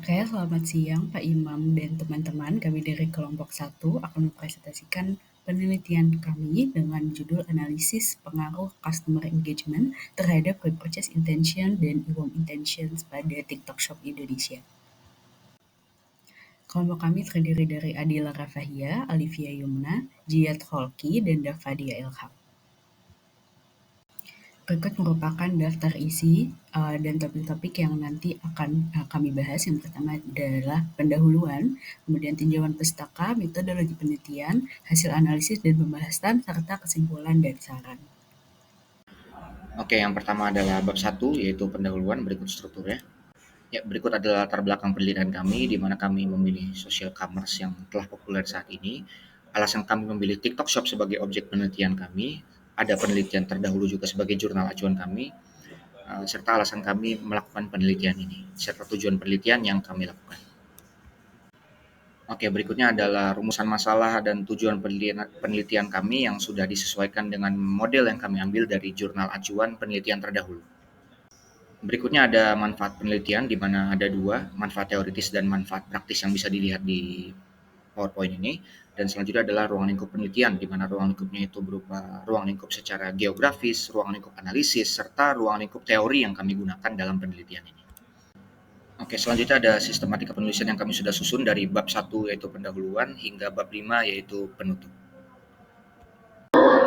Oke, selamat siang Pak Imam dan teman-teman. Kami dari kelompok 1 akan mempresentasikan penelitian kami dengan judul analisis pengaruh customer engagement terhadap repurchase intention dan e-worm intentions pada TikTok Shop Indonesia. Kelompok kami terdiri dari Adila Rafahia, Alivia Yumna, Jiyat Holki, dan Dafadia Ilham. Berikut merupakan daftar isi dan topik-topik yang nanti akan kami bahas. Yang pertama adalah pendahuluan, kemudian tinjauan pustaka, metodologi penelitian, hasil analisis dan pembahasan, serta kesimpulan dan saran. Oke, yang pertama adalah bab 1, yaitu pendahuluan, berikut strukturnya. Ya, berikut adalah latar belakang penelitian kami, di mana kami memilih social commerce yang telah populer saat ini. Alasan kami memilih TikTok Shop sebagai objek penelitian kami, ada penelitian terdahulu juga sebagai jurnal acuan kami, serta alasan kami melakukan penelitian ini, serta tujuan penelitian yang kami lakukan. Oke, berikutnya adalah rumusan masalah dan tujuan penelitian kami yang sudah disesuaikan dengan model yang kami ambil dari jurnal acuan penelitian terdahulu. Berikutnya ada manfaat penelitian, di mana ada dua, manfaat teoritis dan manfaat praktis yang bisa dilihat di PowerPoint ini. Dan selanjutnya adalah ruang lingkup penelitian, di mana ruang lingkupnya itu berupa ruang lingkup secara geografis, ruang lingkup analisis, serta ruang lingkup teori yang kami gunakan dalam penelitian ini. Oke, selanjutnya ada sistematika penulisan yang kami sudah susun dari bab 1 yaitu pendahuluan hingga bab 5 yaitu penutup.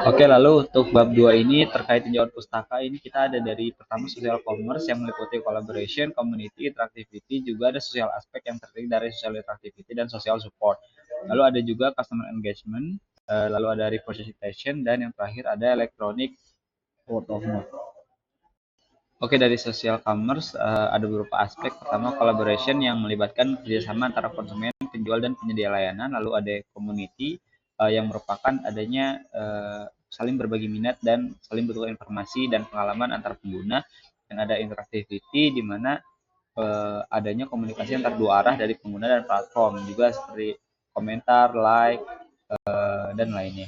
Oke, lalu untuk bab 2 ini terkait tinjauan pustaka, ini kita ada dari pertama social commerce yang meliputi collaboration, community, interactivity, juga ada social aspek yang terdiri dari social interactivity dan social support. Lalu ada juga customer engagement, lalu ada representation, dan yang terakhir ada electronic word of mouth. Oke, dari social commerce ada beberapa aspek. Pertama, collaboration yang melibatkan kerjasama antara konsumen, penjual, dan penyedia layanan. Lalu ada community yang merupakan adanya saling berbagi minat dan saling bertukar informasi dan pengalaman antar pengguna. Dan ada interactivity di mana adanya komunikasi antar dua arah dari pengguna dan platform, juga seperti komentar, like, dan lainnya.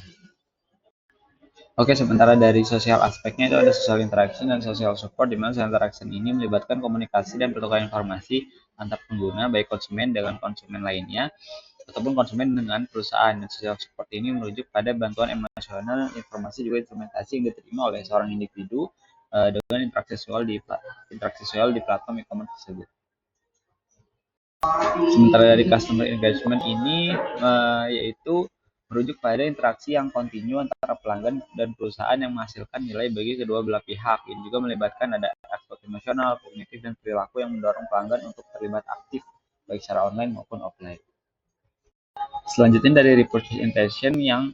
Oke, sementara dari sosial aspeknya itu ada social interaction dan social support, di mana social interaction ini melibatkan komunikasi dan pertukaran informasi antar pengguna, baik konsumen dengan konsumen lainnya, ataupun konsumen dengan perusahaan. Dan social support ini merujuk pada bantuan emosional, informasi, juga instrumentasi yang diterima oleh seorang individu dengan interaksi sosial di platform e-commerce tersebut. Sementara dari customer engagement ini yaitu merujuk pada interaksi yang kontinu antara pelanggan dan perusahaan yang menghasilkan nilai bagi kedua belah pihak. Ini juga melibatkan ada aspek emosional, kognitif, dan perilaku yang mendorong pelanggan untuk terlibat aktif baik secara online maupun offline. Selanjutnya dari repurchase intention yang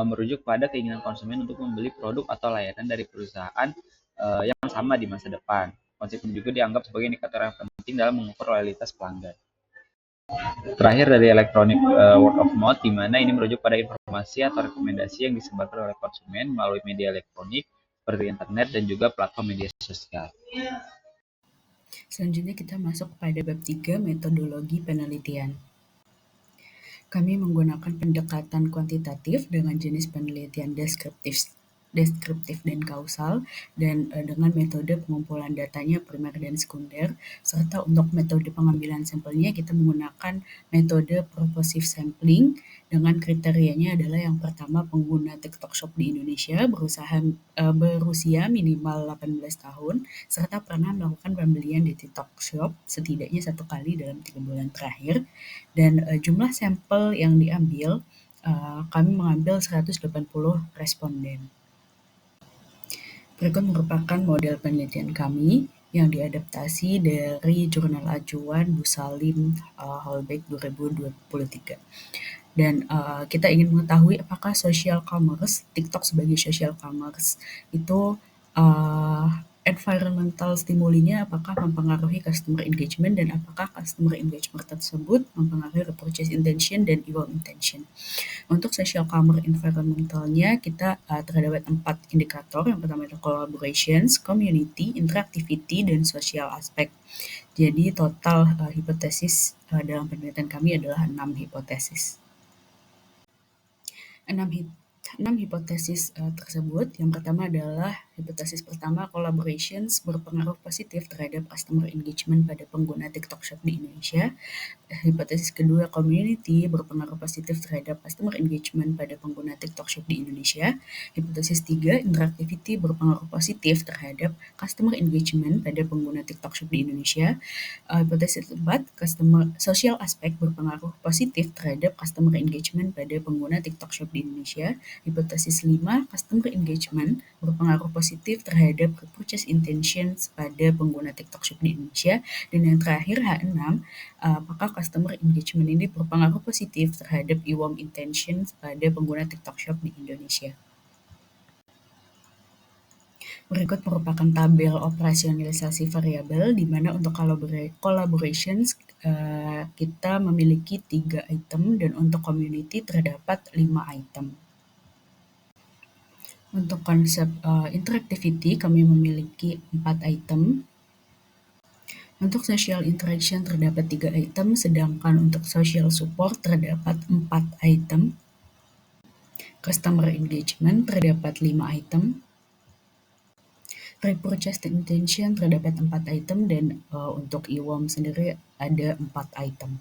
merujuk pada keinginan konsumen untuk membeli produk atau layanan dari perusahaan yang sama di masa depan. Konsep ini juga dianggap sebagai indikator yang penting dalam mengukur loyalitas pelanggan. Terakhir dari electronic word of mouth, di mana ini merujuk pada informasi atau rekomendasi yang disebarkan oleh konsumen melalui media elektronik seperti internet dan juga platform media sosial. Selanjutnya kita masuk pada bab 3, metodologi penelitian. Kami menggunakan pendekatan kuantitatif dengan jenis penelitian deskriptif dan kausal, dan dengan metode pengumpulan datanya primer dan sekunder, serta untuk metode pengambilan sampelnya kita menggunakan metode purposive sampling dengan kriterianya adalah yang pertama, pengguna TikTok Shop di Indonesia berusia minimal 18 tahun serta pernah melakukan pembelian di TikTok Shop setidaknya 1 kali dalam 3 bulan terakhir, dan jumlah sampel yang diambil kami mengambil 180 responden. Berikut merupakan model penelitian kami yang diadaptasi dari jurnal acuan Busalim Holbeck 2023. Dan kita ingin mengetahui apakah social commerce, TikTok sebagai social commerce itu environmental stimulinya apakah mempengaruhi customer engagement, dan apakah customer engagement tersebut mempengaruhi repurchase intention dan e-worm intention. Untuk social commerce environmentalnya kita terdapat 4 indikator. Yang pertama itu collaborations, community, interactivity, dan social aspect. Jadi total hipotesis dalam penelitian kami adalah 6 hipotesis. 6 hipotesis tersebut, yang pertama adalah Hipotesis pertama, collaborations berpengaruh positif terhadap customer engagement pada pengguna TikTok Shop di Indonesia. Hipotesis kedua, community berpengaruh positif terhadap customer engagement pada pengguna TikTok Shop di Indonesia. Hipotesis tiga, interactivity berpengaruh positif terhadap customer engagement pada pengguna TikTok Shop di Indonesia. Hipotesis keempat, social aspek berpengaruh positif terhadap customer engagement pada pengguna TikTok Shop di Indonesia. Hipotesis 5, customer engagement berpengaruh positif terhadap purchase intentions pada pengguna TikTok Shop di Indonesia. Dan yang terakhir H6, apakah customer engagement ini berpengaruh positif terhadap e-worm intentions pada pengguna TikTok Shop di Indonesia. Berikut merupakan tabel operasionalisasi variabel di mana untuk collaborations kita memiliki 3 item dan untuk community terdapat 5 item. Untuk konsep interactivity kami memiliki 4 item. Untuk social interaction terdapat 3 item, sedangkan untuk social support terdapat 4 item. Customer engagement terdapat 5 item. Repurchase intention terdapat 4 item dan untuk e-worm sendiri ada 4 item.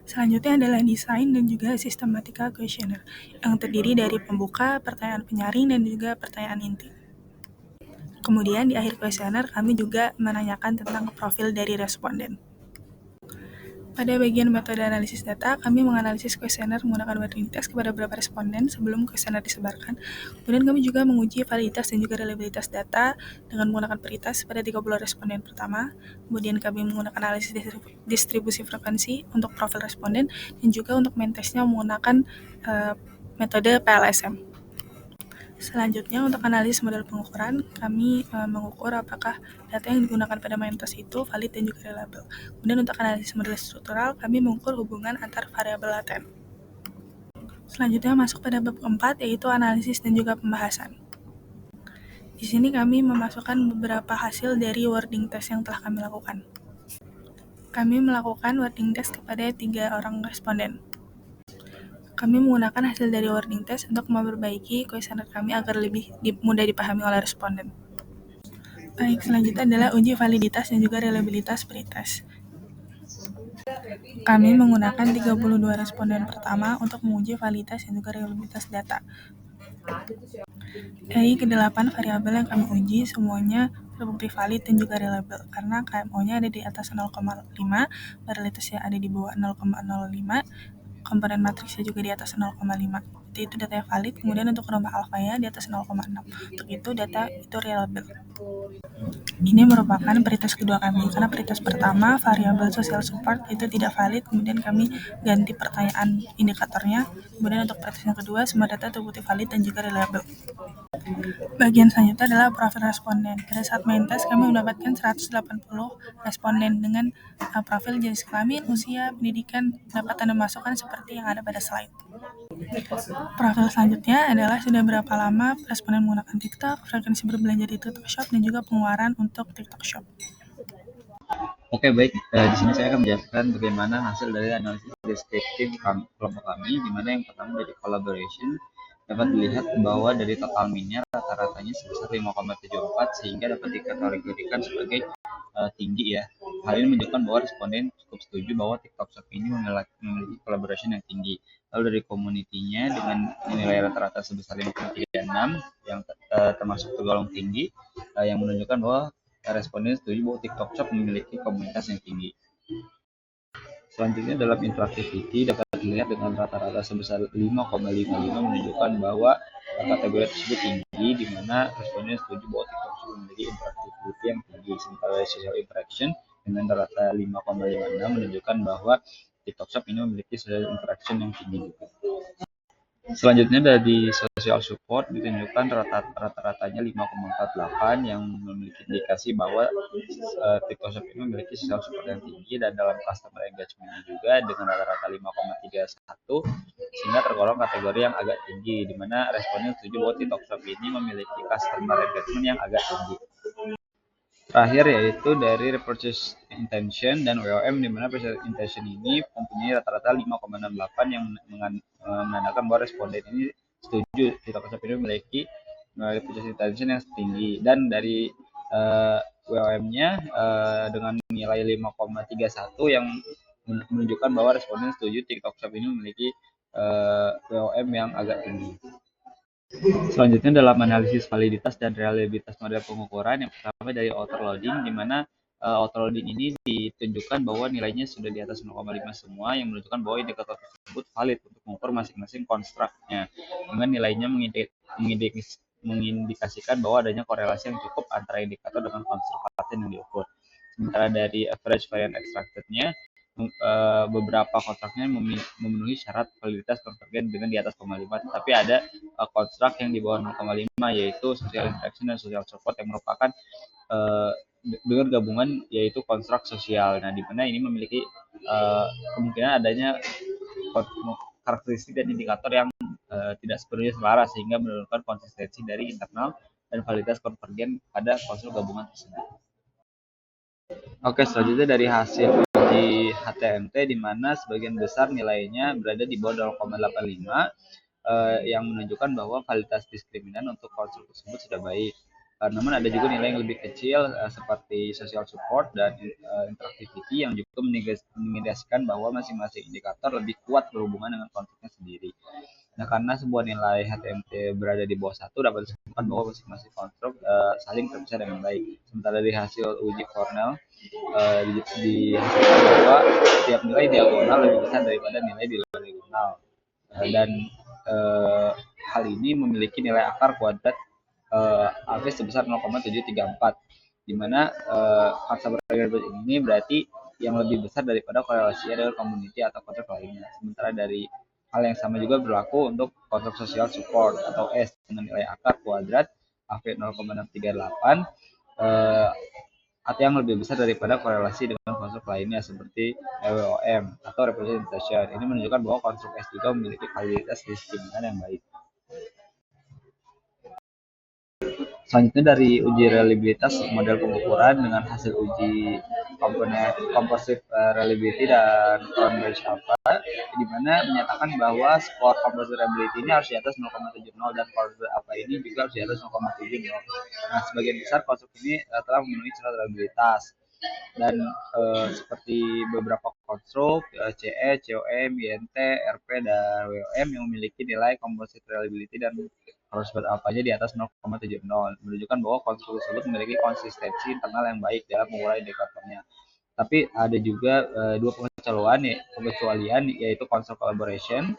Selanjutnya adalah desain dan juga sistematika questionnaire yang terdiri dari pembuka, pertanyaan penyaring, dan juga pertanyaan inti. Kemudian di akhir questionnaire kami juga menanyakan tentang profil dari responden. Pada bagian metode analisis data, kami menganalisis kuesioner menggunakan wording test kepada beberapa responden sebelum kuesioner disebarkan. Kemudian kami juga menguji validitas dan juga reliabilitas data dengan menggunakan peritas pada 30 responden pertama. Kemudian kami menggunakan analisis distribusi frekuensi untuk profil responden dan juga untuk main testnya menggunakan metode PLSM. Selanjutnya untuk analisis model pengukuran, kami mengukur apakah data yang digunakan pada main test itu valid dan juga reliable. Kemudian untuk analisis model struktural, kami mengukur hubungan antar variabel laten. Selanjutnya masuk pada bab keempat, yaitu analisis dan juga pembahasan. Di sini kami memasukkan beberapa hasil dari wording test yang telah kami lakukan. Kami melakukan wording test kepada 3 orang responden. Kami menggunakan hasil dari wording test untuk memperbaiki kuesioner kami agar lebih mudah dipahami oleh responden. Baik, selanjutnya adalah uji validitas dan juga reliabilitas pretest. Kami menggunakan 32 responden pertama untuk menguji validitas dan juga reliabilitas data. Dari ke-8 variabel yang kami uji, semuanya terbukti valid dan juga reliable karena KMO-nya ada di atas 0,5, varietasnya ada di bawah 0,05, komponen matriksnya juga di atas 0,5. Itu data yang valid. Kemudian untuk norma alfanya di atas 0,6. Untuk itu data itu reliable. Ini merupakan pretest kedua kami karena pretest pertama variabel social support itu tidak valid. Kemudian kami ganti pertanyaan indikatornya. Kemudian untuk pretest yang kedua semua data terbukti valid dan juga reliable. Bagian selanjutnya adalah profil responden. Pada saat main test kami mendapatkan 180 responden dengan profil jenis kelamin, usia, pendidikan, pendapatan dan masukan seperti yang ada pada slide. Profil selanjutnya adalah sudah berapa lama responden menggunakan TikTok, frekuensi berbelanja di TikTok Shop, dan juga pengeluaran untuk TikTok Shop. Oke, baik. Di sini saya akan menjelaskan bagaimana hasil dari analisis deskriptif kelompok kami, di mana yang pertama dari collaboration dapat dilihat bahwa dari total minnya rata-ratanya sebesar 5,74 sehingga dapat dikategorikan sebagai tinggi ya. Hal ini menunjukkan bahwa responden cukup setuju bahwa TikTok Shop ini memiliki collaboration yang tinggi. Lalu dari community-nya dengan nilai rata-rata sebesar 5,36 yang termasuk tergolong tinggi, yang menunjukkan bahwa responden setuju bahwa TikTok Shop memiliki komunitas yang tinggi. Selanjutnya dalam interactivity dapat dilihat dengan rata-rata sebesar 5,55 menunjukkan bahwa kategori tersebut tinggi, di mana responden setuju bahwa TikTok Shop memiliki interactivity yang tinggi. Sementara social interaction dengan rata 5,56 menunjukkan bahwa TikTok Shop ini memiliki social interaction yang tinggi juga. Selanjutnya dari social support ditunjukkan rata-ratanya 5,48 yang memiliki indikasi bahwa TikTok Shop ini memiliki social support yang tinggi, dan dalam customer engagement juga dengan rata-rata 5,31 sehingga tergolong kategori yang agak tinggi, di mana responden setuju bahwa TikTok Shop ini memiliki customer engagement yang agak tinggi. Terakhir yaitu dari repurchase intention dan WOM, di mana repurchase intention ini mempunyai rata-rata 5,68 yang menandakan bahwa responden ini setuju TikTok Shop ini memiliki melalui proses intention yang tinggi, dan dari WOM-nya dengan nilai 5,31 yang menunjukkan bahwa responden setuju TikTok Shop ini memiliki WOM yang agak tinggi. Selanjutnya dalam analisis validitas dan reliabilitas model pengukuran, yang pertama dari outer loading, di mana outer loading ini ditunjukkan bahwa nilainya sudah di atas 0,5 semua, yang menunjukkan bahwa indikator tersebut valid untuk mengukur masing-masing konstruknya, dengan nilainya mengindikasikan bahwa adanya korelasi yang cukup antara indikator dengan konstruk laten yang diukur. Sementara dari average variance extracted-nya, beberapa kontraknya memenuhi syarat validitas konvergen dengan di atas 0,5, tetapi ada konstrak yang di bawah 0,5, yaitu social interaction dan social support, yang merupakan dengan gabungan yaitu konstrak sosial. Nah, di mana ini memiliki kemungkinan adanya karakteristik dan indikator yang tidak sepenuhnya selaras, sehingga menurunkan konsistensi dari internal dan validitas konvergen pada konstruk gabungan tersebut. Oke, selanjutnya dari hasil uji HTMT, di mana sebagian besar nilainya berada di bawah 0,85, yang menunjukkan bahwa validitas diskriminan untuk konstruk tersebut sudah baik. Namun ada juga nilai yang lebih kecil seperti social support dan interactivity, yang juga mengindikasikan bahwa masing-masing indikator lebih kuat berhubungan dengan konstruknya sendiri. Nah, karena sebuah nilai HTMT berada di bawah 1, dapat disebutkan bahwa masing-masing konstruk saling terpisah dengan baik. Sementara dari hasil uji Cornell, dihasilkan bahwa setiap nilai diagonal lebih besar daripada nilai di luar diagonal, dan hal ini memiliki nilai akar kuadrat AB sebesar 0,734, di mana fakta variabel ini berarti yang lebih besar daripada korelasinya dengan community atau konstruk lainnya. Sementara dari hal yang sama juga berlaku untuk konstruk social support atau S dengan nilai akar kuadrat AB 0,638, atau yang lebih besar daripada korelasi dengan konstruk lainnya seperti WOM atau representation. Ini menunjukkan bahwa konstruk S juga memiliki validitas diskriminan yang baik. Selanjutnya dari uji reliabilitas model pengukuran dengan hasil uji komponen composite reliability dan Cronbridge alpha, di mana menyatakan bahwa skor composite reliability ini harus di atas 0,70 dan Cronbridge alpha ini juga harus di atas 0,70. Nah, sebagian besar konstruk ini telah memenuhi syarat reliabilitas, dan seperti beberapa konstruk CE, COM, INT, RP, dan WOM yang memiliki nilai composite reliability dan Cronbridge alpha-nya di atas 0,70, menunjukkan bahwa konstruk tersebut memiliki konsistensi internal yang baik dalam mengurai indikatornya. Tapi ada juga dua pengecualian, yaitu konstruk collaboration,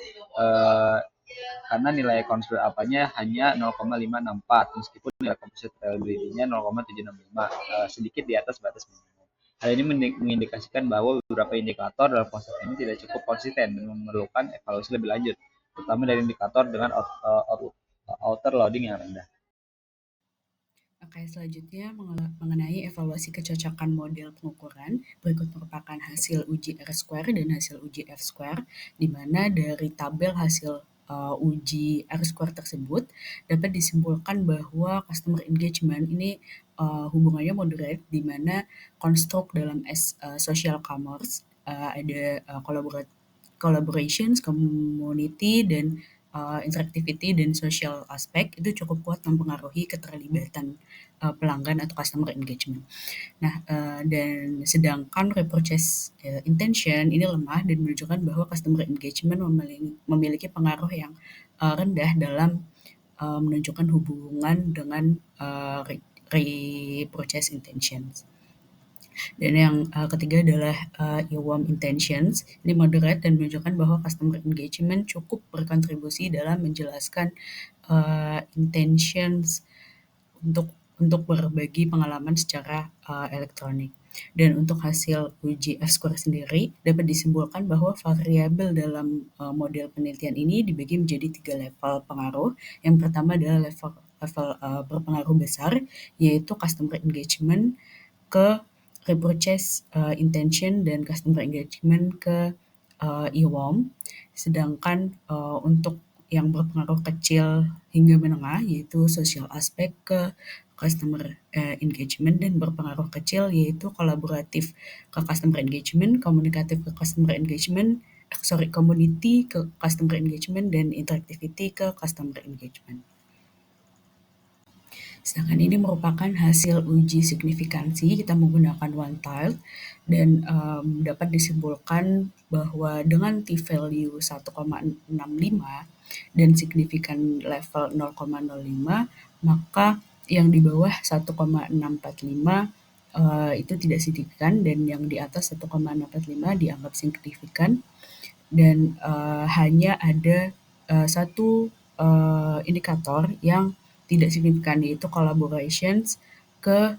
karena nilai Cronbridge alpha-nya hanya 0,564, meskipun nilai composite reliability-nya 0,765, sedikit di atas batas minimum. Hal ini mengindikasikan bahwa beberapa indikator dalam konstruk ini tidak cukup konsisten dan memerlukan evaluasi lebih lanjut, terutama dari indikator dengan outer loading yang rendah. Oke, selanjutnya mengenai evaluasi kecocokan model pengukuran, berikut merupakan hasil uji R-square dan hasil uji F-square, di mana dari tabel hasil uji R-square tersebut dapat disimpulkan bahwa customer engagement ini hubungannya moderate, di mana konstruk dalam social commerce ada collaborations, community, dan interactivity dan social aspect itu cukup kuat mempengaruhi keterlibatan pelanggan atau customer engagement. Nah, dan sedangkan repurchase intention ini lemah dan menunjukkan bahwa customer engagement memiliki pengaruh yang rendah dalam menunjukkan hubungan dengan repurchase intentions. Dan yang ketiga adalah IWOM intentions. Ini moderate dan menunjukkan bahwa customer engagement cukup berkontribusi dalam menjelaskan intentions untuk berbagi pengalaman secara elektronik. Dan untuk hasil uji F-square sendiri dapat disimpulkan bahwa variabel dalam model penelitian ini dibagi menjadi 3 level pengaruh. Yang pertama adalah level berpengaruh besar, yaitu customer engagement ke repurchase intention dan customer engagement ke IWOM. Sedangkan untuk yang berpengaruh kecil hingga menengah, yaitu social aspect ke customer engagement, dan berpengaruh kecil yaitu kolaboratif ke customer engagement, komunikatif ke customer engagement, community ke customer engagement, dan interactivity ke customer engagement. Sedangkan ini merupakan hasil uji signifikansi, kita menggunakan one-tiled dan dapat disimpulkan bahwa dengan t-value 1,65 dan signifikan level 0,05, maka yang di bawah 1,645 itu tidak signifikan dan yang di atas 1,645 dianggap signifikan dan hanya ada satu indikator yang tidak signifikan yaitu collaborations ke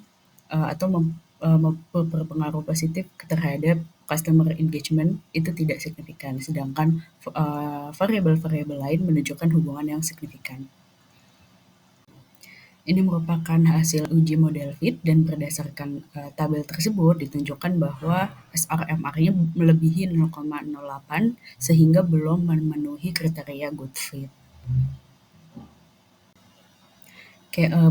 berpengaruh positif terhadap customer engagement itu tidak signifikan, sedangkan variabel-variabel lain menunjukkan hubungan yang signifikan. Ini merupakan hasil uji model fit dan berdasarkan tabel tersebut ditunjukkan bahwa SRMR-nya melebihi 0,08 sehingga belum memenuhi kriteria good fit.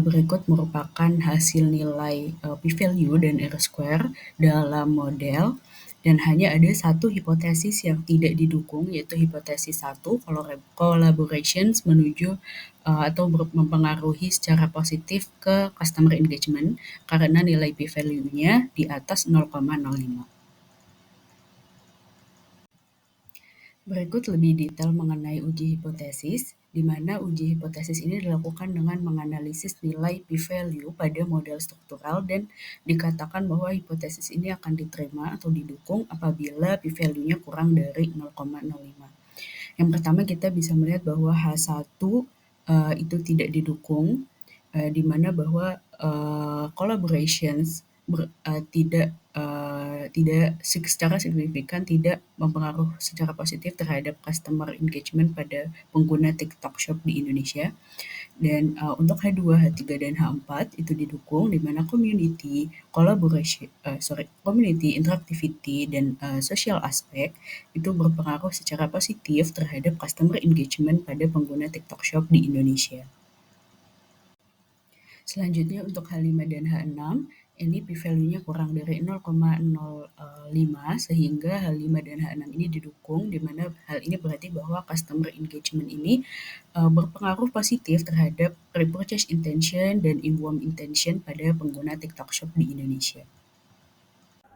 Berikut merupakan hasil nilai p-value dan R-square dalam model dan hanya ada satu hipotesis yang tidak didukung yaitu hipotesis 1 collaborations menuju atau mempengaruhi secara positif ke customer engagement karena nilai p-value-nya di atas 0,05. Berikut lebih detail mengenai uji hipotesis, di mana uji hipotesis ini dilakukan dengan menganalisis nilai p-value pada model struktural dan dikatakan bahwa hipotesis ini akan diterima atau didukung apabila p-value-nya kurang dari 0,05. Yang pertama kita bisa melihat bahwa H1 itu tidak didukung, di mana bahwa collaborations tidak secara signifikan tidak mempengaruhi secara positif terhadap customer engagement pada pengguna TikTok Shop di Indonesia. Dan untuk H2, H3 dan H4 itu didukung di mana community interactivity dan social aspect itu berpengaruh secara positif terhadap customer engagement pada pengguna TikTok Shop di Indonesia. Selanjutnya untuk H5 dan H6, ini p-value-nya kurang dari 0,05 sehingga H5 dan H6 ini didukung, di mana hal ini berarti bahwa customer engagement ini berpengaruh positif terhadap repurchase intention dan in-warm intention pada pengguna TikTok Shop di Indonesia.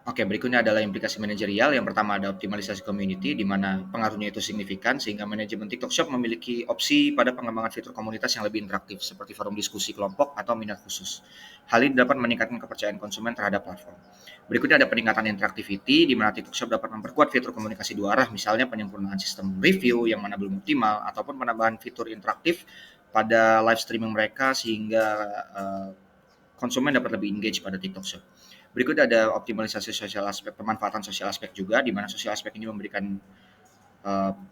Oke, berikutnya adalah implikasi manajerial. Yang pertama ada optimalisasi community, di mana pengaruhnya itu signifikan, sehingga manajemen TikTok Shop memiliki opsi pada pengembangan fitur komunitas yang lebih interaktif, seperti forum diskusi kelompok atau minat khusus. Hal ini dapat meningkatkan kepercayaan konsumen terhadap platform. Berikutnya ada peningkatan interaktivity, di mana TikTok Shop dapat memperkuat fitur komunikasi dua arah, misalnya penyempurnaan sistem review yang mana belum optimal, ataupun penambahan fitur interaktif pada live streaming mereka, sehingga konsumen dapat lebih engage pada TikTok Shop. Berikut ada optimalisasi sosial aspek, pemanfaatan sosial aspek juga, di mana sosial aspek ini memberikan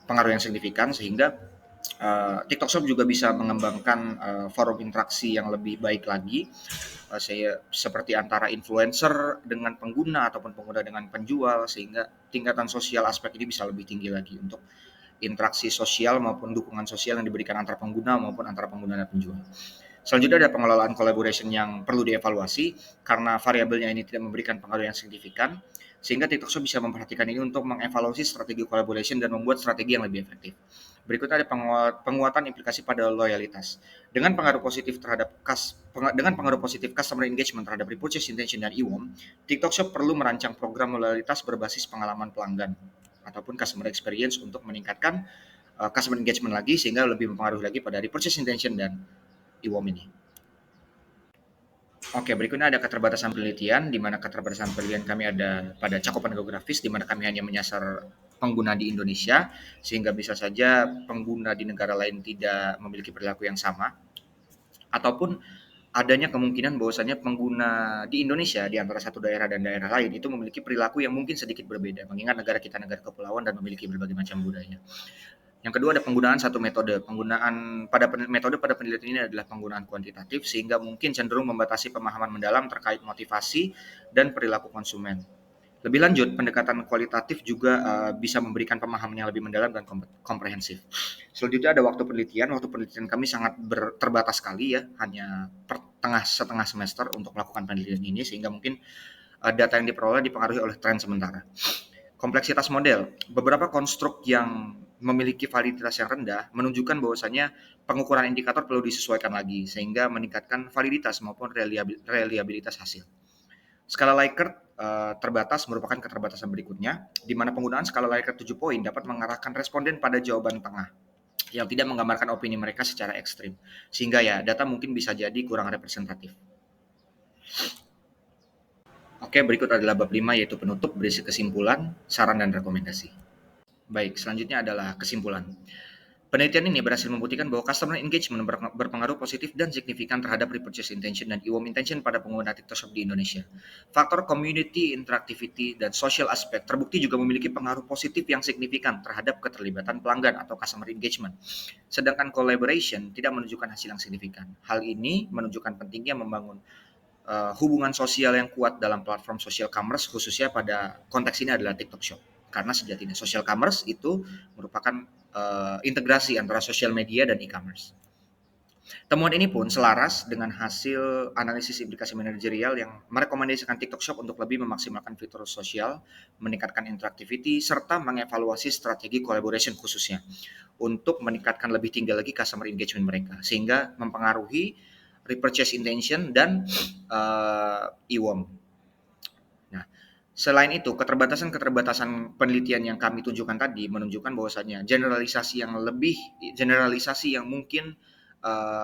pengaruh yang signifikan sehingga TikTok Shop juga bisa mengembangkan forum interaksi yang lebih baik lagi, seperti antara influencer dengan pengguna ataupun pengguna dengan penjual, sehingga tingkatan sosial aspek ini bisa lebih tinggi lagi untuk interaksi sosial maupun dukungan sosial yang diberikan antara pengguna maupun antara pengguna dan penjual. Selanjutnya ada pengelolaan collaboration yang perlu dievaluasi karena variabelnya ini tidak memberikan pengaruh yang signifikan, sehingga TikTok Shop bisa memperhatikan ini untuk mengevaluasi strategi collaboration dan membuat strategi yang lebih efektif. Berikutnya ada penguatan implikasi pada loyalitas. Dengan pengaruh positif customer engagement terhadap repurchase intention dan e-warm, TikTok Shop perlu merancang program loyalitas berbasis pengalaman pelanggan ataupun customer experience untuk meningkatkan customer engagement lagi, sehingga lebih mempengaruhi lagi pada repurchase intention dan e-warm ini. Oke, berikutnya ada keterbatasan penelitian, di mana keterbatasan penelitian kami ada pada cakupan geografis, di mana kami hanya menyasar pengguna di Indonesia, sehingga bisa saja pengguna di negara lain tidak memiliki perilaku yang sama, ataupun adanya kemungkinan bahwasannya pengguna di Indonesia di antara satu daerah dan daerah lain itu memiliki perilaku yang mungkin sedikit berbeda, mengingat negara kita negara kepulauan dan memiliki berbagai macam budaya. Yang kedua ada penggunaan satu metode. Metode pada penelitian ini adalah penggunaan kuantitatif, sehingga mungkin cenderung membatasi pemahaman mendalam terkait motivasi dan perilaku konsumen. Lebih lanjut, pendekatan kualitatif juga bisa memberikan pemahaman yang lebih mendalam dan komprehensif. Selanjutnya ada waktu penelitian. Waktu penelitian kami sangat terbatas sekali ya, hanya setengah semester untuk melakukan penelitian ini, sehingga mungkin data yang diperoleh dipengaruhi oleh tren sementara. Kompleksitas model. Beberapa konstruk yang memiliki validitas yang rendah menunjukkan bahwasanya pengukuran indikator perlu disesuaikan lagi sehingga meningkatkan validitas maupun reliabilitas hasil. Skala Likert terbatas merupakan keterbatasan berikutnya, di mana penggunaan skala Likert 7 poin dapat mengarahkan responden pada jawaban tengah yang tidak menggambarkan opini mereka secara ekstrim, sehingga ya data mungkin bisa jadi kurang representatif. Oke, berikut adalah bab 5 yaitu penutup berisi kesimpulan, saran, dan rekomendasi. Baik, selanjutnya adalah kesimpulan. Penelitian ini berhasil membuktikan bahwa customer engagement berpengaruh positif dan signifikan terhadap repurchase intention dan IWOM intention pada pengguna TikTok Shop di Indonesia. Faktor community, interactivity, dan social aspect terbukti juga memiliki pengaruh positif yang signifikan terhadap keterlibatan pelanggan atau customer engagement. Sedangkan collaboration tidak menunjukkan hasil yang signifikan. Hal ini menunjukkan pentingnya membangun hubungan sosial yang kuat dalam platform social commerce, khususnya pada konteks ini adalah TikTok Shop. Karena sejatinya social commerce itu merupakan integrasi antara sosial media dan e-commerce. Temuan ini pun selaras dengan hasil analisis implikasi manajerial yang merekomendasikan TikTok Shop untuk lebih memaksimalkan fitur sosial, meningkatkan interactivity, serta mengevaluasi strategi collaboration khususnya untuk meningkatkan lebih tinggi lagi customer engagement mereka, sehingga mempengaruhi repurchase intention dan IWOM. Nah, selain itu, keterbatasan penelitian yang kami tunjukkan tadi menunjukkan bahwasanya generalisasi yang mungkin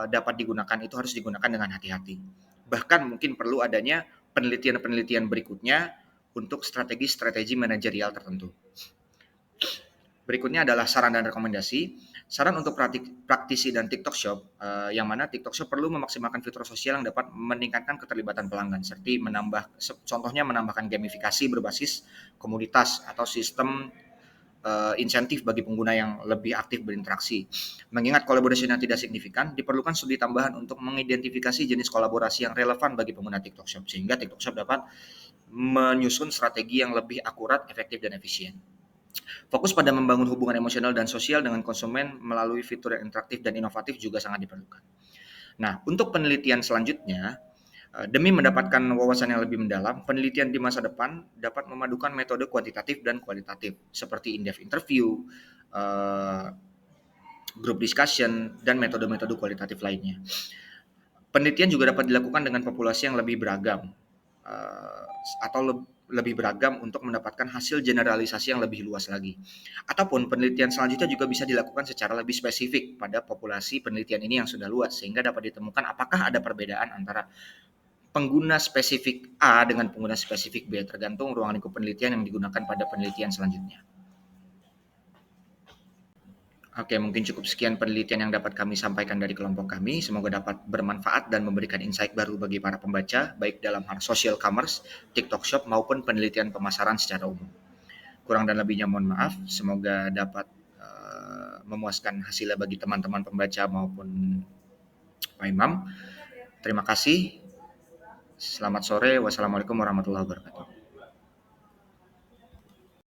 dapat digunakan itu harus digunakan dengan hati-hati. Bahkan mungkin perlu adanya penelitian-penelitian berikutnya untuk strategi-strategi manajerial tertentu. Berikutnya adalah saran dan rekomendasi. Saran untuk praktisi dan TikTok Shop, yang mana TikTok Shop perlu memaksimalkan fitur sosial yang dapat meningkatkan keterlibatan pelanggan, seperti contohnya menambahkan gamifikasi berbasis komunitas atau sistem insentif bagi pengguna yang lebih aktif berinteraksi. Mengingat kolaborasi yang tidak signifikan, diperlukan studi tambahan untuk mengidentifikasi jenis kolaborasi yang relevan bagi pengguna TikTok Shop, sehingga TikTok Shop dapat menyusun strategi yang lebih akurat, efektif, dan efisien. Fokus pada membangun hubungan emosional dan sosial dengan konsumen melalui fitur yang interaktif dan inovatif juga sangat diperlukan. Nah, untuk penelitian selanjutnya, demi mendapatkan wawasan yang lebih mendalam, penelitian di masa depan dapat memadukan metode kuantitatif dan kualitatif, seperti in-depth interview, group discussion, dan metode-metode kualitatif lainnya. Penelitian juga dapat dilakukan dengan populasi yang lebih beragam, lebih beragam untuk mendapatkan hasil generalisasi yang lebih luas lagi. Ataupun penelitian selanjutnya juga bisa dilakukan secara lebih spesifik pada populasi penelitian ini yang sudah luas, sehingga dapat ditemukan apakah ada perbedaan antara pengguna spesifik A dengan pengguna spesifik B, tergantung ruang lingkup penelitian yang digunakan pada penelitian selanjutnya. Oke, mungkin cukup sekian penelitian yang dapat kami sampaikan dari kelompok kami. Semoga dapat bermanfaat dan memberikan insight baru bagi para pembaca, baik dalam hal social commerce, TikTok Shop, maupun penelitian pemasaran secara umum. Kurang dan lebihnya mohon maaf. Semoga dapat memuaskan hasilnya bagi teman-teman pembaca maupun Pak Imam. Terima kasih. Selamat sore. Wassalamualaikum warahmatullahi wabarakatuh.